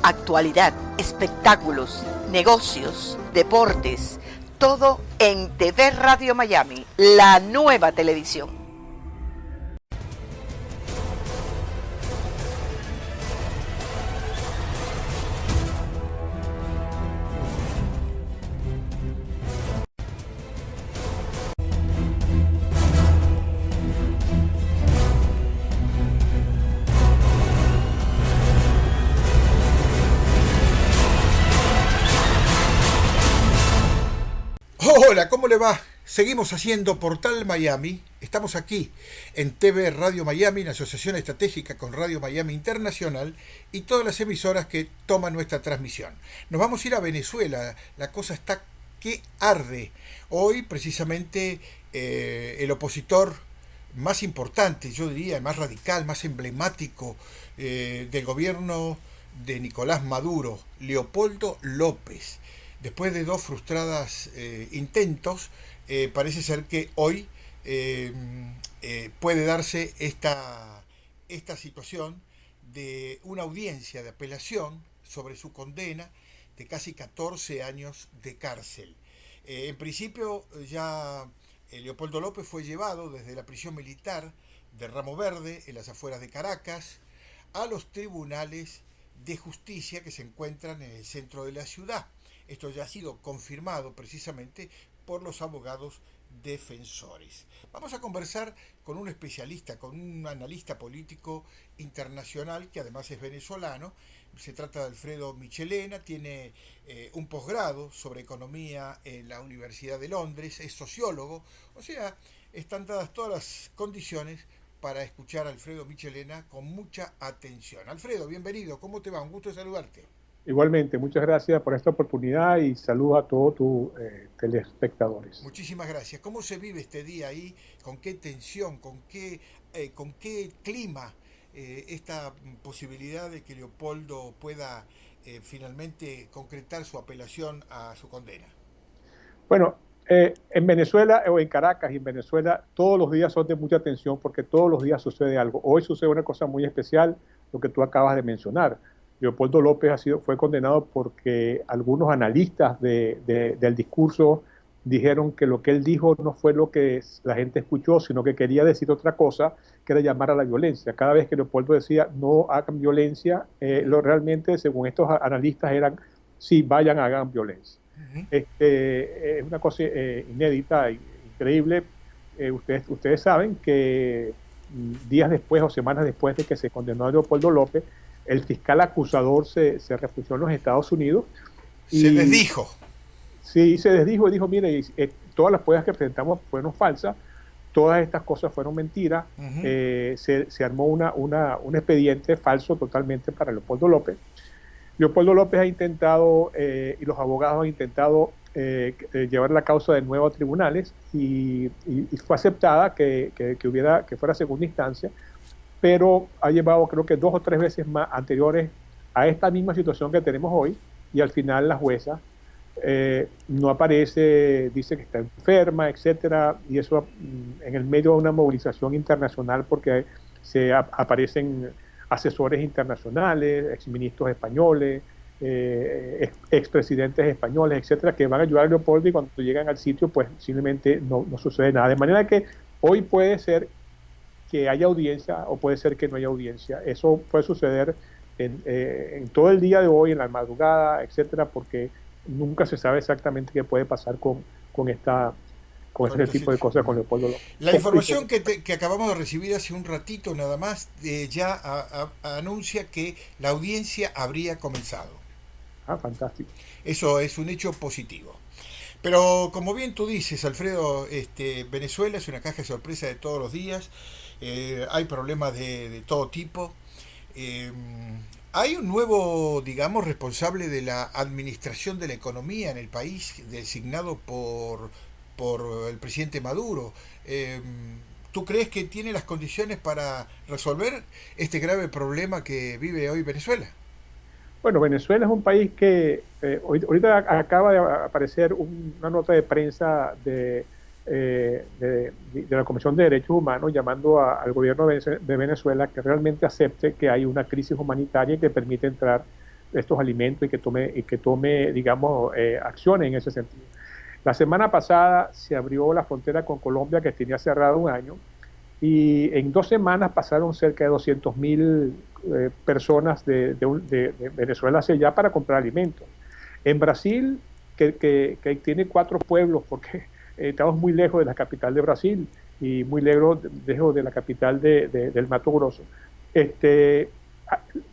Actualidad, espectáculos, negocios, deportes, todo en TV Radio Miami, la nueva televisión. Hola, ¿cómo le va? Seguimos haciendo Portal Miami. Estamos aquí en TV Radio Miami, en asociación estratégica con Radio Miami Internacional y todas las emisoras que toman nuestra transmisión. Nos vamos a ir a Venezuela. La cosa está que arde. Hoy, precisamente, el opositor más importante, yo diría, más radical, más emblemático del gobierno de Nicolás Maduro, Leopoldo López. Después de dos frustradas intentos, parece ser que hoy puede darse esta situación de una audiencia de apelación sobre su condena de casi 14 años de cárcel. En principio ya Leopoldo López fue llevado desde la prisión militar de Ramo Verde, en las afueras de Caracas, a los tribunales de justicia que se encuentran en el centro de la ciudad. Esto ya ha sido confirmado precisamente por los abogados defensores. Vamos a conversar con un especialista, con un analista político internacional que además es venezolano. Se trata de Alfredo Michelena, tiene un posgrado sobre economía en la Universidad de Londres, es sociólogo, o sea, están dadas todas las condiciones para escuchar a Alfredo Michelena con mucha atención. Alfredo, bienvenido, ¿cómo te va? Un gusto saludarte. Igualmente, muchas gracias por esta oportunidad y saludos a todos tus telespectadores. Muchísimas gracias. ¿Cómo se vive este día ahí? ¿Con qué tensión? ¿Con qué clima? Esta posibilidad de que Leopoldo pueda finalmente concretar su apelación a su condena. Bueno, en Venezuela o en Caracas y en Venezuela todos los días son de mucha tensión porque todos los días sucede algo. Hoy sucede una cosa muy especial, lo que tú acabas de mencionar. Leopoldo López fue condenado porque algunos analistas del discurso dijeron que lo que él dijo no fue lo que la gente escuchó, sino que quería decir otra cosa, que era llamar a la violencia. Cada vez que Leopoldo decía no hagan violencia, realmente, según estos analistas, eran sí, vayan, hagan violencia. Uh-huh. Es una cosa inédita, increíble. Ustedes saben que días después o semanas después de que se condenó a Leopoldo López, el fiscal acusador se refugió en los Estados Unidos. Se desdijo. Sí, se desdijo y dijo, mire, todas las pruebas que presentamos fueron falsas, todas estas cosas fueron mentiras. Uh-huh. Se armó un expediente falso totalmente para Leopoldo López. Leopoldo López ha intentado, y los abogados han intentado llevar la causa de nuevo a tribunales y fue aceptada que fuera segunda instancia, pero ha llevado creo que 2 o 3 veces más anteriores a esta misma situación que tenemos hoy, y al final la jueza no aparece, dice que está enferma, etcétera, y eso en el medio de una movilización internacional porque aparecen asesores internacionales, exministros españoles, expresidentes españoles, etcétera, que van a ayudar a Leopoldo, y cuando llegan al sitio pues simplemente no sucede nada, de manera que hoy puede ser que haya audiencia o puede ser que no haya audiencia. Eso puede suceder en todo el día de hoy, en la madrugada, etcétera, porque nunca se sabe exactamente qué puede pasar con este tipo de cosas con Leopoldo López. La información que acabamos de recibir hace un ratito nada más ya anuncia que la audiencia habría comenzado. Ah, fantástico. Eso es un hecho positivo. Pero como bien tú dices, Alfredo, Venezuela es una caja de sorpresa de todos los días. Hay problemas de todo tipo. Hay un nuevo, digamos, responsable de la administración de la economía en el país, designado por el presidente Maduro. ¿Tú crees que tiene las condiciones para resolver este grave problema que vive hoy Venezuela? Bueno, Venezuela es un país que ahorita acaba de aparecer una nota de prensa de la Comisión de Derechos Humanos llamando al gobierno de Venezuela que realmente acepte que hay una crisis humanitaria y que permite entrar estos alimentos y que tome digamos, acciones en ese sentido. La semana pasada se abrió la frontera con Colombia, que tenía cerrada un año, y en 2 semanas pasaron cerca de 200.000 personas de Venezuela hacia allá para comprar alimentos. En Brasil, que tiene 4 pueblos, porque estamos muy lejos de la capital de Brasil y muy lejos de la capital del Mato Grosso,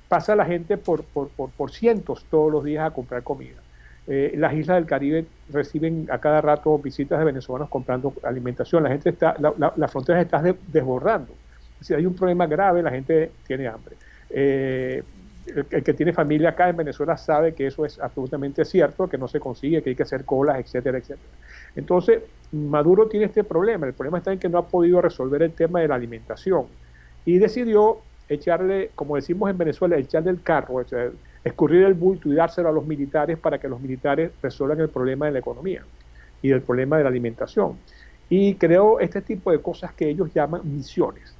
pasa la gente por cientos todos los días a comprar comida. Las islas del Caribe reciben a cada rato visitas de venezolanos comprando alimentación. La gente la frontera está desbordando. Si hay un problema grave, la gente tiene hambre. El que tiene familia acá en Venezuela sabe que eso es absolutamente cierto, que no se consigue, que hay que hacer colas, etcétera, etcétera. Entonces, Maduro tiene este problema. El problema está en que no ha podido resolver el tema de la alimentación y decidió echarle, como decimos en Venezuela, echarle el carro, o sea, escurrir el bulto y dárselo a los militares para que los militares resuelvan el problema de la economía y el problema de la alimentación. Y creó este tipo de cosas que ellos llaman misiones.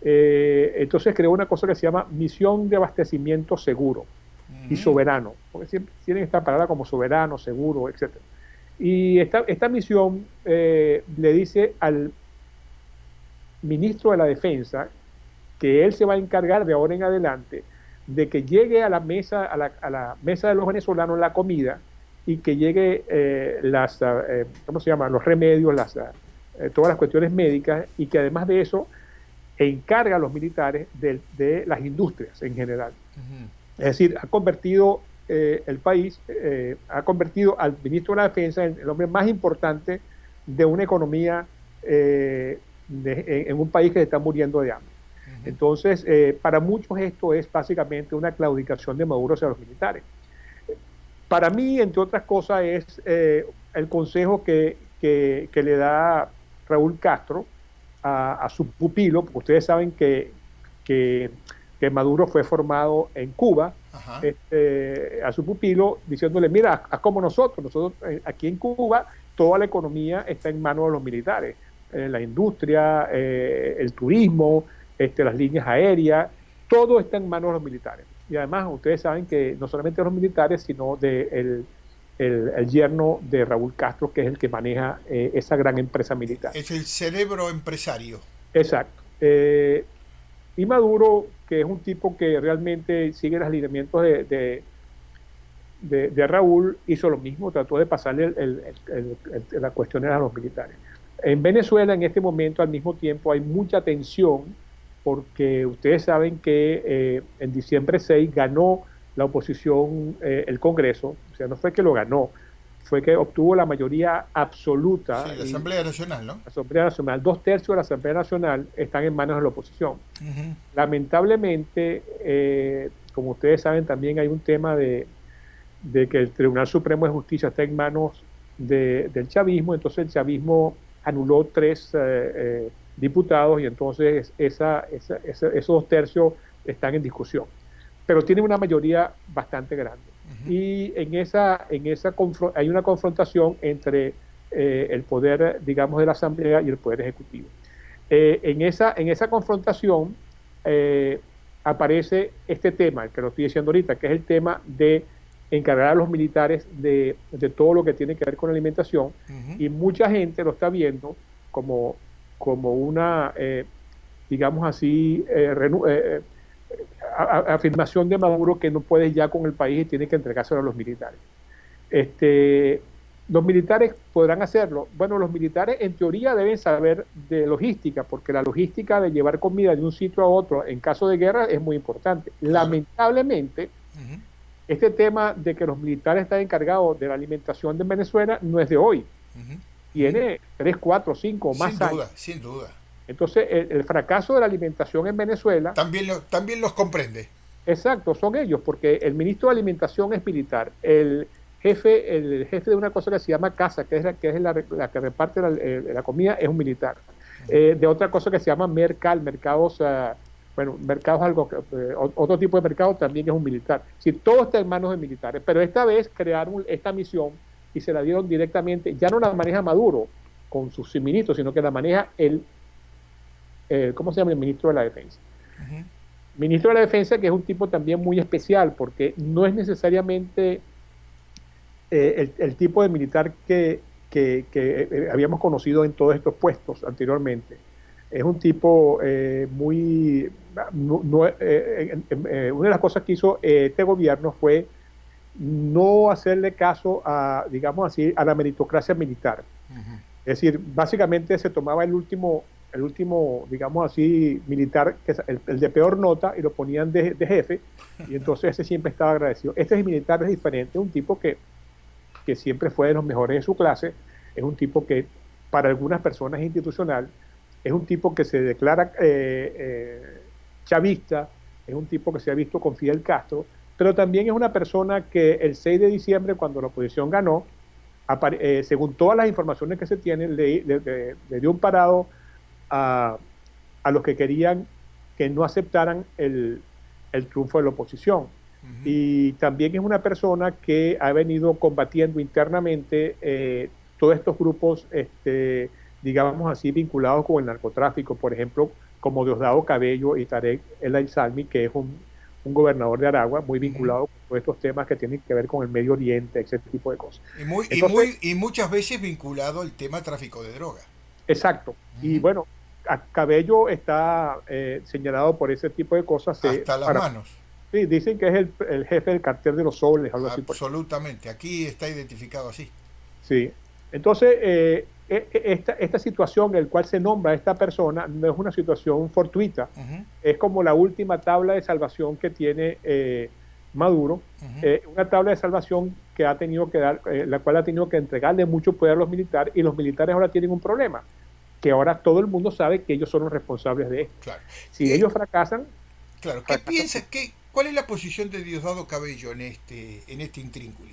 Entonces creó una cosa que se llama misión de abastecimiento seguro y soberano, porque siempre tienen esta palabra como soberano, seguro, etc. Y esta misión le dice al ministro de la Defensa que él se va a encargar de ahora en adelante de que llegue a la mesa, a la mesa de los venezolanos la comida y que llegue ¿cómo se llama? Los remedios, todas las cuestiones médicas, y que además de eso encarga a los militares de las industrias en general. Es decir, ha convertido el país, ha convertido al ministro de la Defensa en el hombre más importante de una economía en un país que se está muriendo de hambre. Entonces, para muchos esto es básicamente una claudicación de Maduro hacia los militares. Para mí, entre otras cosas, es el consejo que le da Raúl Castro a su pupilo, porque ustedes saben que Maduro fue formado en Cuba, a su pupilo, diciéndole, mira, haz como nosotros aquí en Cuba, toda la economía está en manos de los militares, la industria, el turismo, las líneas aéreas, todo está en manos de los militares. Y además ustedes saben que no solamente de los militares, sino de el yerno de Raúl Castro, que es el que maneja esa gran empresa militar. Es el cerebro empresario. Exacto. Y Maduro, que es un tipo que realmente sigue los lineamientos de Raúl, hizo lo mismo, trató de pasarle las cuestiones a los militares. En Venezuela, en este momento, al mismo tiempo, hay mucha tensión, porque ustedes saben que en diciembre 6 ganó la oposición el Congreso, o sea, no fue que lo ganó, fue que obtuvo la mayoría absoluta. Sí, la Asamblea Nacional, ¿no? La Asamblea Nacional, 2/3 de la Asamblea Nacional están en manos de la oposición. Lamentablemente, como ustedes saben, también hay un tema de que el Tribunal Supremo de Justicia está en manos del chavismo, entonces el chavismo anuló 3 diputados y entonces esos 2/3 están en discusión, pero tiene una mayoría bastante grande. Y hay una confrontación entre el poder, digamos, de la Asamblea y el poder ejecutivo. En esa confrontación aparece este tema, el que lo estoy diciendo ahorita, que es el tema de encargar a los militares de todo lo que tiene que ver con la alimentación, y mucha gente lo está viendo como una, digamos así, afirmación de Maduro, que no puede ya con el país y tiene que entregárselo a los militares. Los militares podrán hacerlo. Bueno, los militares en teoría deben saber de logística, porque la logística de llevar comida de un sitio a otro en caso de guerra es muy importante. Lamentablemente, este tema de que los militares están encargados de la alimentación de Venezuela no es de hoy. Tiene 3, 4, 5 o más años. Sin duda. Entonces, el fracaso de la alimentación en Venezuela... También los comprende. Exacto, son ellos, porque el ministro de Alimentación es militar. El jefe de una cosa que se llama casa, que es la que reparte la comida, es un militar. De otra cosa que se llama mercados, otro tipo de mercado también es un militar. Si todo está en manos de militares, pero esta vez crearon esta misión y se la dieron directamente, ya no la maneja Maduro con sus ministros, sino que la maneja ¿cómo se llama? El ministro de la Defensa. ministro de la Defensa, que es un tipo también muy especial, porque no es necesariamente el tipo de militar que habíamos conocido en todos estos puestos anteriormente. Es un tipo muy... una de las cosas que hizo este gobierno fue no hacerle caso a, digamos así, a la meritocracia militar. Ujú. Es decir, básicamente se tomaba el último, digamos así, militar, que es el de peor nota, y lo ponían de jefe, y entonces ese siempre estaba agradecido. Este militar es diferente, es un tipo que siempre fue de los mejores de su clase, es un tipo que para algunas personas es institucional, es un tipo que se declara chavista, es un tipo que se ha visto con Fidel Castro, pero también es una persona que el 6 de diciembre, cuando la oposición ganó, según todas las informaciones que se tienen, le dio un parado a los que querían que no aceptaran el triunfo de la oposición. Ujú. Y también es una persona que ha venido combatiendo internamente todos estos grupos, digamos así, vinculados con el narcotráfico, por ejemplo, como Diosdado Cabello y Tarek El Aizami, que es un gobernador de Aragua muy Ujú. vinculado con todos estos temas que tienen que ver con el Medio Oriente, ese tipo de cosas. Entonces, Y muchas veces vinculado al tema tráfico de droga. exacto. Y Ujú. bueno, Cabello está señalado por ese tipo de cosas. Hasta las manos. Sí, dicen que es el jefe del cartel de los soles, algo así por el estilo. Absolutamente. Aquí está identificado así. Sí. Entonces, esta situación en la cual se nombra a esta persona no es una situación fortuita, Ujú. es como la última tabla de salvación que tiene Maduro, Ujú. una tabla de salvación que ha tenido que dar, la cual ha tenido que entregarle mucho poder a los militares, y los militares ahora tienen un problema, que ahora todo el mundo sabe que ellos son los responsables de esto. Claro. Si ¿Qué, ellos fracasan, claro, ¿qué fracasan. piensas? ¿Cuál es la posición de Diosdado Cabello en este intrínculo?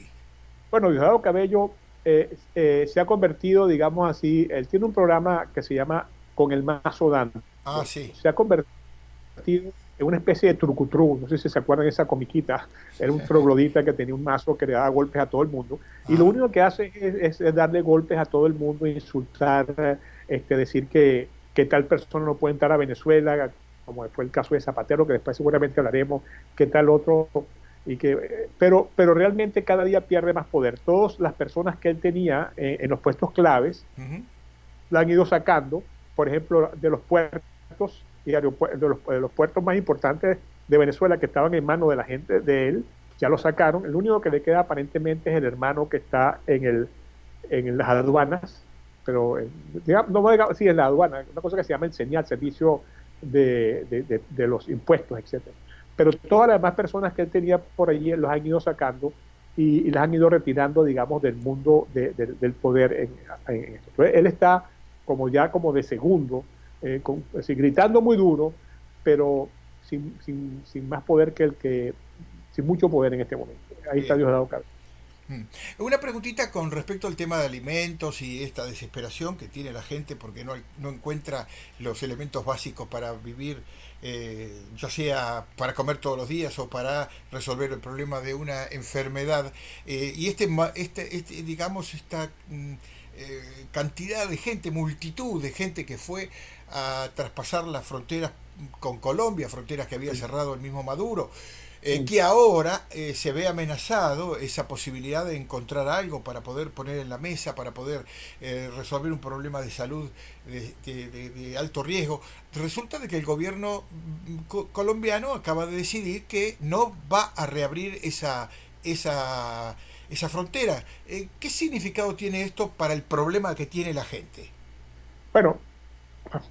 Bueno, Diosdado Cabello se ha convertido, digamos así, él tiene un programa que se llama Con el Mazo Dando. Ah, sí. Se ha convertido en una especie de trucutru, no sé si se acuerdan de esa comiquita, era un troglodita que tenía un mazo que le daba golpes a todo el mundo, y lo Ajá. único que hace es darle golpes a todo el mundo, insultar, decir que tal persona no puede entrar a Venezuela, como fue el caso de Zapatero, que después seguramente hablaremos, que tal otro, pero realmente cada día pierde más poder. Todas las personas que él tenía en los puestos claves Ujú. la han ido sacando, por ejemplo, de los puertos y de los puertos más importantes de Venezuela, que estaban en manos de la gente de él, ya lo sacaron. El único que le queda aparentemente es el hermano que está en las aduanas, pero digamos, no voy a decir en la aduana, una cosa que se llama el CENIAL, Servicio de los Impuestos, etcétera. Pero todas las demás personas que él tenía por allí los han ido sacando y las han ido retirando, digamos, del mundo del poder en esto. Entonces, él está como ya como de segundo, así, gritando muy duro, pero sin más poder sin mucho poder en este momento. Ahí está Bien. Diosdado Cabello. Mm. Una preguntita con respecto al tema de alimentos y esta desesperación que tiene la gente porque no encuentra los elementos básicos para vivir, ya sea para comer todos los días o para resolver el problema de una enfermedad. Y digamos, esta cantidad de gente, multitud de gente que fue a traspasar las fronteras con Colombia, fronteras que había Sí, cerrado el mismo Maduro, sí. que ahora se ve amenazado esa posibilidad de encontrar algo para poder poner en la mesa, para poder resolver un problema de salud de alto riesgo. Resulta de que el gobierno colombiano acaba de decidir que no va a reabrir esa frontera. ¿Qué significado tiene esto para el problema que tiene la gente? Bueno,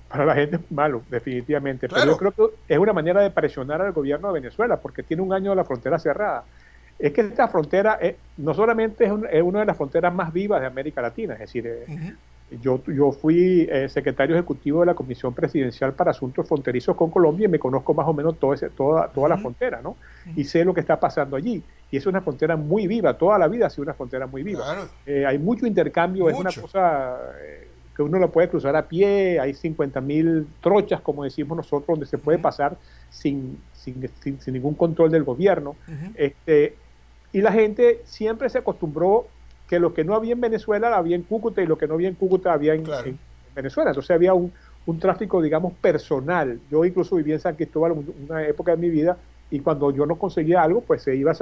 para la gente es malo, definitivamente, pero yo Claro. creo que es una manera de presionar al gobierno de Venezuela, porque tiene un año la frontera cerrada. Es que esta frontera no solamente es una de las fronteras más vivas de América Latina, es decir, Ujú. yo fui secretario ejecutivo de la Comisión Presidencial para Asuntos Fronterizos con Colombia y me conozco más o menos toda la Ujú. frontera, ¿no? Y Ujú. sé lo que está pasando allí. Y es una frontera muy viva, toda la vida ha sido una frontera muy viva. Claro, Hay mucho intercambio, es una mucho. cosa que uno la puede cruzar a pie, hay 50.000 trochas, como decimos nosotros, donde se puede Ujú. pasar sin ningún control del gobierno. Ujú. Y la gente siempre se acostumbró que lo que no había en Venezuela había en Cúcuta y lo que no había en Cúcuta había Claro. en Venezuela. Entonces había un tráfico, digamos, personal. Yo incluso viví en San Cristóbal una época de mi vida y cuando yo no conseguía algo, pues se iba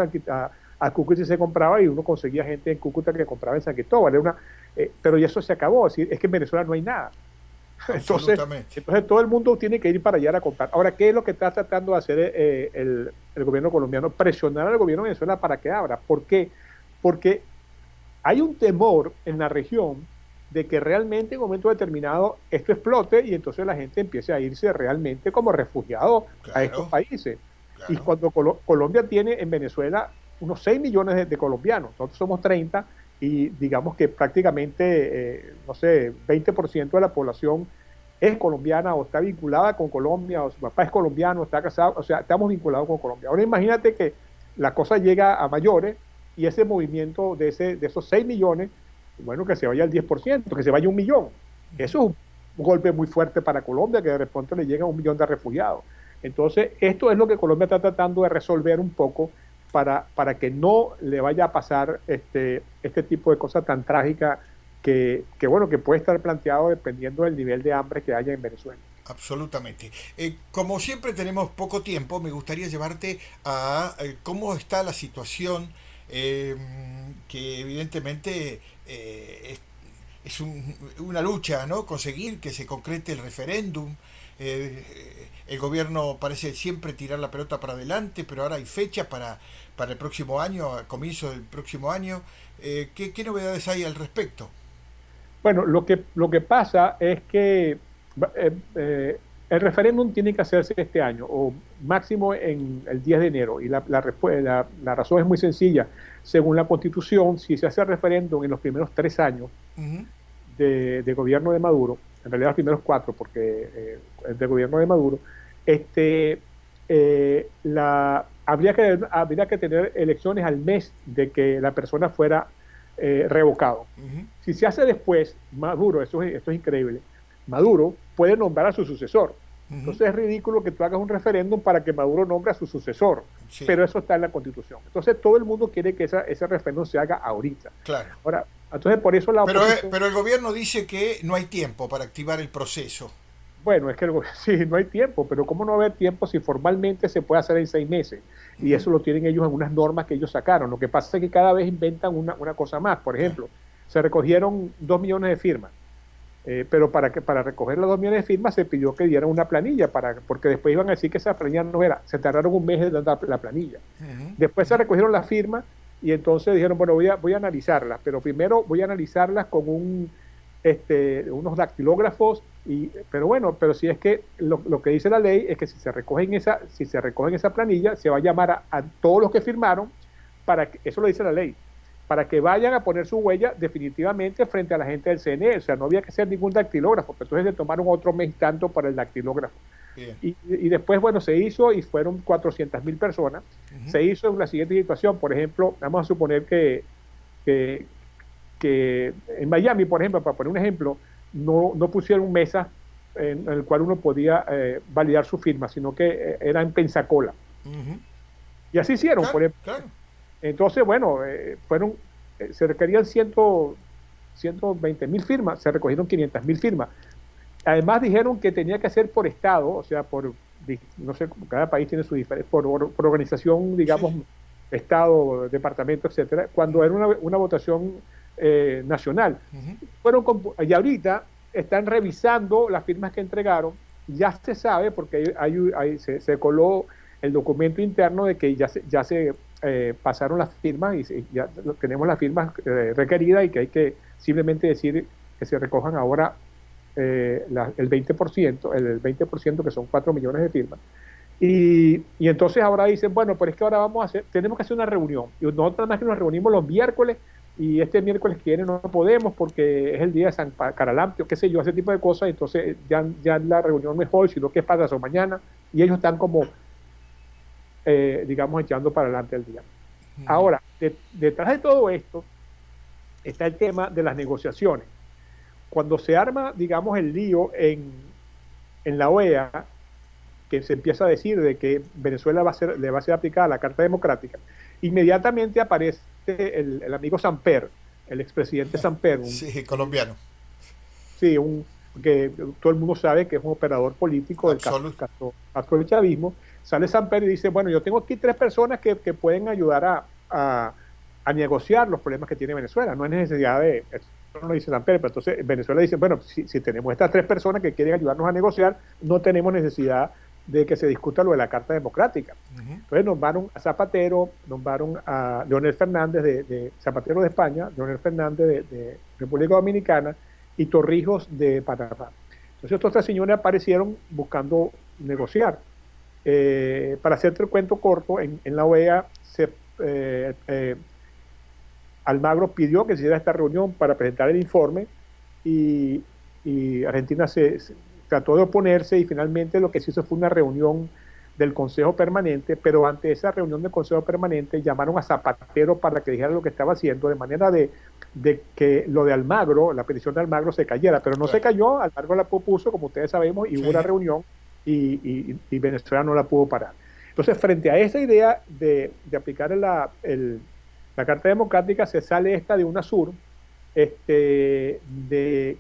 a Cúcuta y se compraba y uno conseguía gente en Cúcuta que compraba en San Cristóbal. Pero ya eso se acabó. Es decir, es que en Venezuela no hay nada. Entonces todo el mundo tiene que ir para allá a comprar. Ahora, ¿qué es lo que está tratando de hacer el gobierno colombiano? Presionar al gobierno de Venezuela para que abra. ¿Por qué? Porque hay un temor en la región de que realmente en un momento determinado esto explote y entonces la gente empiece a irse realmente como refugiados a estos países. Claro. Y cuando Colombia tiene en Venezuela unos 6 millones de colombianos, nosotros somos 30 y digamos que prácticamente, no sé, 20% de la población es colombiana o está vinculada con Colombia, o su papá es colombiano, está casado, o sea, estamos vinculados con Colombia. Ahora imagínate que la cosa llega a mayores y ese movimiento de esos 6 millones, bueno, que se vaya al 10%, que se vaya 1 millón. Eso es un golpe muy fuerte para Colombia, que de repente le llega a 1 millón de refugiados. Entonces, esto es lo que Colombia está tratando de resolver un poco para que no le vaya a pasar este tipo de cosas tan trágicas que puede estar planteado dependiendo del nivel de hambre que haya en Venezuela. Absolutamente. Como siempre tenemos poco tiempo, me gustaría llevarte a cómo está la situación, que evidentemente es una lucha, ¿no? Conseguir que se concrete el referéndum. El gobierno parece siempre tirar la pelota para adelante, pero ahora hay fecha para el próximo año, a comienzo del próximo año. ¿Qué novedades hay al respecto? Bueno, lo que pasa es que el referéndum tiene que hacerse este año, o máximo en el 10 de enero, y la razón es muy sencilla. Según la Constitución, si se hace el referéndum en los primeros 3 años de gobierno de Maduro, en realidad los primeros 4, porque el de gobierno de Maduro, habría que tener elecciones al mes de que la persona fuera revocado. Si se hace después, Maduro, esto es increíble, Maduro puede nombrar a su sucesor. Entonces es ridículo que tú hagas un referéndum para que Maduro nombre a su sucesor, pero eso está en la Constitución. Entonces todo el mundo quiere que ese referéndum se haga ahorita. Claro. Ahora, entonces por eso la oposición... Pero el gobierno dice que no hay tiempo para activar el proceso. Bueno, es que sí, no hay tiempo, pero ¿cómo no va a haber tiempo si formalmente se puede hacer en 6 meses? Y eso lo tienen ellos en unas normas que ellos sacaron. Lo que pasa es que cada vez inventan una cosa más. Por ejemplo, se recogieron 2 millones de firmas, pero para recoger las 2 millones de firmas se pidió que dieran una planilla, porque después iban a decir que esa planilla no era. Se tardaron 1 mes en dar la planilla. Después se recogieron las firmas y entonces dijeron, bueno, voy a analizarlas, pero primero voy a analizarlas con unos dactilógrafos, pero si es que lo que dice la ley es que si se recogen esa planilla, se va a llamar a todos los que firmaron, eso lo dice la ley, para que vayan a poner su huella definitivamente frente a la gente del CNE. O sea, no había que hacer ningún dactilógrafo, pero entonces se tomaron otro mes tanto para el dactilógrafo. Y después, bueno, se hizo y fueron 400.000 personas. Se hizo en la siguiente situación. Por ejemplo, vamos a suponer que en Miami, por ejemplo, para poner un ejemplo, no pusieron mesas en el cual uno podía validar su firma, sino que era en Pensacola. Y así hicieron, claro, por ejemplo. Claro. Entonces, bueno, se requerían 120.000 firmas, se recogieron 500.000 firmas. Además dijeron que tenía que ser por estado, o sea, no sé, cada país tiene su diferencia, por organización, digamos, estado, departamento, etcétera, cuando era una votación nacional. Y ahorita están revisando las firmas que entregaron. Ya se sabe, porque se coló el documento interno de que ya se pasaron las firmas y ya tenemos las firmas requeridas, y que hay que simplemente decir que se recojan ahora el 20%, que son 4 millones de firmas. Y entonces ahora dicen, bueno, pero es que ahora tenemos que hacer una reunión. Y nosotros nada más que nos reunimos los miércoles, y este miércoles que viene no podemos porque es el día de San Caralampio, qué sé yo, ese tipo de cosas. Entonces ya la reunión no es hoy, sino que es para o mañana, y ellos están como, digamos, echando para adelante el día. Ahora, detrás de todo esto está el tema de las negociaciones. Cuando se arma, digamos, el lío en la OEA, que se empieza a decir de que Venezuela le va a ser aplicada la Carta Democrática, inmediatamente aparece el amigo Samper, el expresidente Samper. Sí, colombiano. Sí, un porque todo el mundo sabe que es un operador político del Castro del chavismo. Sale Samper y dice, bueno, yo tengo aquí 3 personas que pueden ayudar a negociar los problemas que tiene Venezuela. No hay necesidad de, eso no lo dice Samper, pero entonces Venezuela dice, bueno, si tenemos estas 3 personas que quieren ayudarnos a negociar, no tenemos necesidad de que se discuta lo de la Carta Democrática. Entonces nombraron a Zapatero, nombraron a Leonel Fernández, de Zapatero de España, Leonel Fernández de República Dominicana y Torrijos de Panamá. Entonces estos 3 señores aparecieron buscando negociar. Para hacerte el cuento corto, en la OEA Almagro pidió que se hiciera esta reunión para presentar el informe y Argentina se trató de oponerse y finalmente lo que se hizo fue una reunión del Consejo Permanente, pero ante esa reunión del Consejo Permanente llamaron a Zapatero para que dijera lo que estaba haciendo, de manera de que lo de Almagro, la petición de Almagro se cayera, pero no se cayó, Almagro la propuso, como ustedes sabemos, y hubo una reunión y Venezuela no la pudo parar. Entonces, frente a esa idea de aplicar la Carta Democrática, se sale esta de UNASUR, de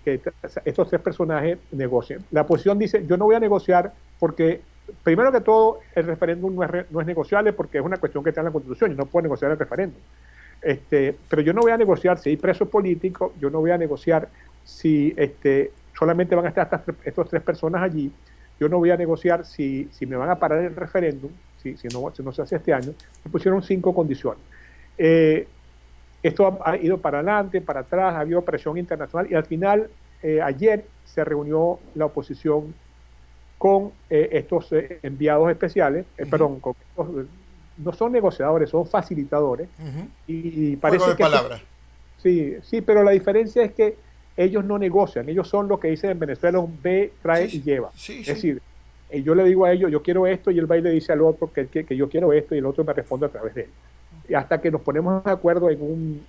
que estos 3 personajes negocien. La oposición dice, yo no voy a negociar porque, primero que todo, el referéndum no es negociable porque es una cuestión que está en la Constitución, yo no puedo negociar el referéndum. Pero yo no voy a negociar si hay presos políticos, yo no voy a negociar si solamente van a estar estos 3 personas allí, yo no voy a negociar si me van a parar el referéndum, si no se hace este año. Me pusieron 5 condiciones. Esto ha ido para adelante, para atrás, ha habido presión internacional y al final, ayer se reunió la oposición con estos enviados especiales, perdón, con estos, no son negociadores, son facilitadores. Y parece juego de que palabras. Sí, pero la diferencia es que ellos no negocian, ellos son lo que dicen en Venezuela, un ve, trae y lleva. Es decir, yo le digo a ellos, yo quiero esto, y él va y le dice al otro que yo quiero esto, y el otro me responde a través de él. Y hasta que nos ponemos de acuerdo en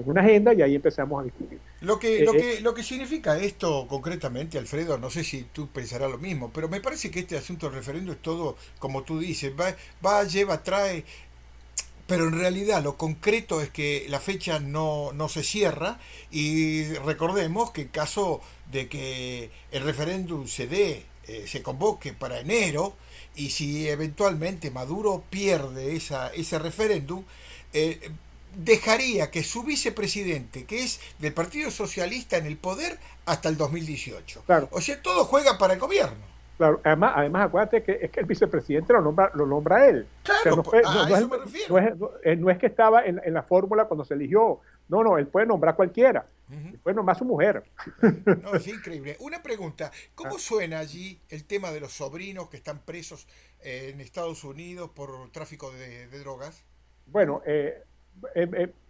una agenda, y ahí empezamos a discutir. Lo que significa esto concretamente, Alfredo, no sé si tú pensarás lo mismo, pero me parece que este asunto del referendo es todo, como tú dices, va, lleva, trae, pero en realidad lo concreto es que la fecha no se cierra y recordemos que en caso de que el referéndum se convoque para enero, y si eventualmente Maduro pierde ese referéndum, dejaría que su vicepresidente, que es del Partido Socialista, en el poder hasta el 2018. Claro. O sea, todo juega para el gobierno. Claro, además acuérdate que es que el vicepresidente lo nombra él. Claro, o sea, a eso me refiero. No es que estaba en la fórmula cuando se eligió. No, él puede nombrar cualquiera. Puede nombrar a su mujer. No, es increíble. Una pregunta, ¿cómo suena allí el tema de los sobrinos que están presos en Estados Unidos por tráfico de drogas? Bueno,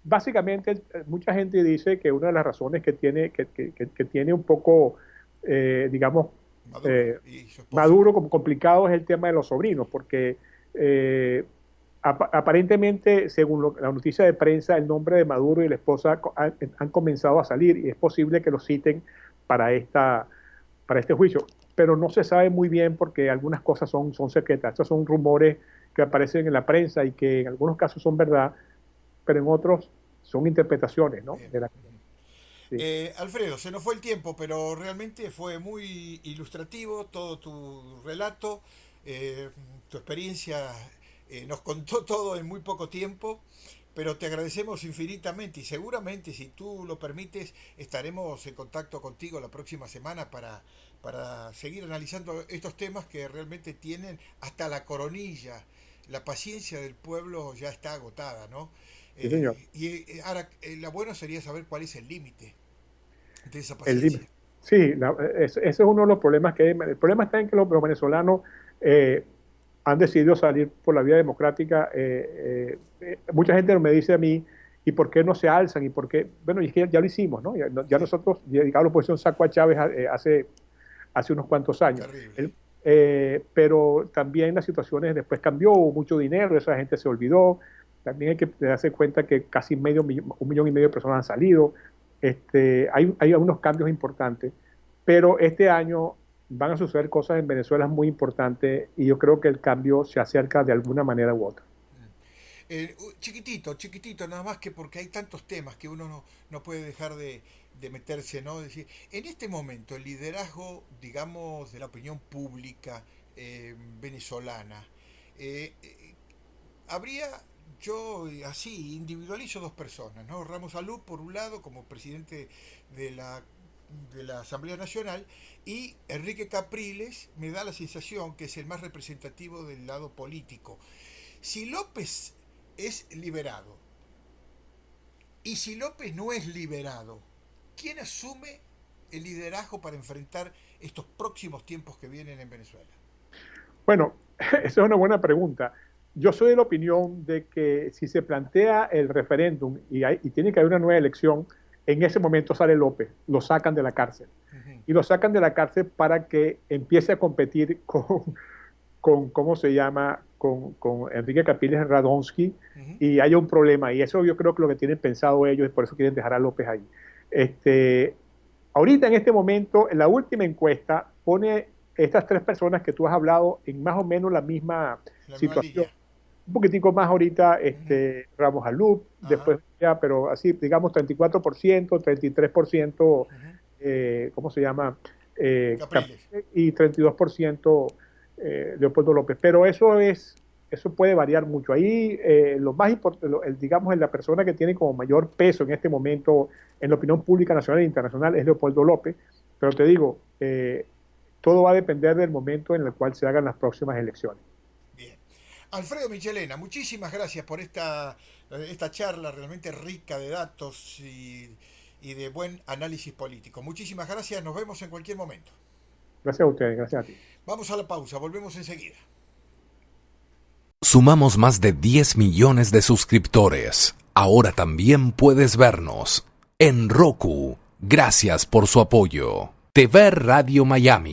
básicamente mucha gente dice que una de las razones que tiene un poco, digamos, Maduro como complicado es el tema de los sobrinos, porque aparentemente, según la noticia de prensa, el nombre de Maduro y la esposa han comenzado a salir y es posible que lo citen para este juicio, pero no se sabe muy bien porque algunas cosas son secretas. Estos son rumores que aparecen en la prensa y que en algunos casos son verdad, pero en otros son interpretaciones, ¿no? Sí. Alfredo, se nos fue el tiempo, pero realmente fue muy ilustrativo todo tu relato, tu experiencia, nos contó todo en muy poco tiempo, pero te agradecemos infinitamente y seguramente, si tú lo permites, estaremos en contacto contigo la próxima semana para seguir analizando estos temas que realmente tienen hasta la coronilla. La paciencia del pueblo ya está agotada, ¿no? Sí, señor. Ahora, lo bueno sería saber cuál es el límite de esa paciencia. Sí, ese es uno de los problemas que hay. El problema está en que los venezolanos han decidido salir por la vía democrática. Mucha gente me dice a mí, ¿y por qué no se alzan? ¿Y por qué? Bueno, y es que ya lo hicimos, ¿no? Ya nosotros, la oposición sacó a Chávez hace unos cuantos años. Pero también las situaciones después cambió, hubo mucho dinero, esa gente se olvidó. También hay que darse cuenta que casi 1,5 millones de personas han salido. Hay unos cambios importantes, pero este año van a suceder cosas en Venezuela muy importantes y yo creo que el cambio se acerca de alguna manera u otra. Chiquitito, nada más que porque hay tantos temas que uno no puede dejar de meterse, ¿no? Es decir, en este momento el liderazgo, digamos, de la opinión pública venezolana, eh, eh, habría, yo así individualizo dos personas, ¿no? Ramos Alú, por un lado, como presidente de la, de la Asamblea Nacional, y Enrique Capriles me da la sensación que es el más representativo del lado político. Si López es liberado y si López no es liberado, ¿quién asume el liderazgo para enfrentar estos próximos tiempos que vienen en Venezuela? Bueno, esa es una buena pregunta. Yo soy de la opinión de que si se plantea el referéndum y tiene que haber una nueva elección, en ese momento sale López, lo sacan de la cárcel. Uh-huh. Y lo sacan de la cárcel para que empiece a competir con ¿cómo se llama? Con Enrique Capriles Radonsky, Uh-huh. y haya un problema. Y eso yo creo que lo que tienen pensado ellos y por eso quieren dejar a López ahí. Ahorita en este momento, en la última encuesta, pone estas tres personas que tú has hablado en más o menos la misma situación. Un poquitico más ahorita, Ramos Alup, después ya, pero así, digamos 34%, 33%, ¿cómo se llama? Capriles. Y 32% Leopoldo López. Pero eso puede variar mucho. Ahí lo más importante, digamos, la persona que tiene como mayor peso en este momento en la opinión pública nacional e internacional es Leopoldo López. Pero te digo, todo va a depender del momento en el cual se hagan las próximas elecciones. Bien. Alfredo Michelena, muchísimas gracias por esta charla realmente rica de datos y de buen análisis político. Muchísimas gracias, nos vemos en cualquier momento. Gracias a ustedes, gracias a ti. Vamos a la pausa, volvemos enseguida. Sumamos más de 10 millones de suscriptores. Ahora también puedes vernos en Roku. Gracias por su apoyo. TV Radio Miami.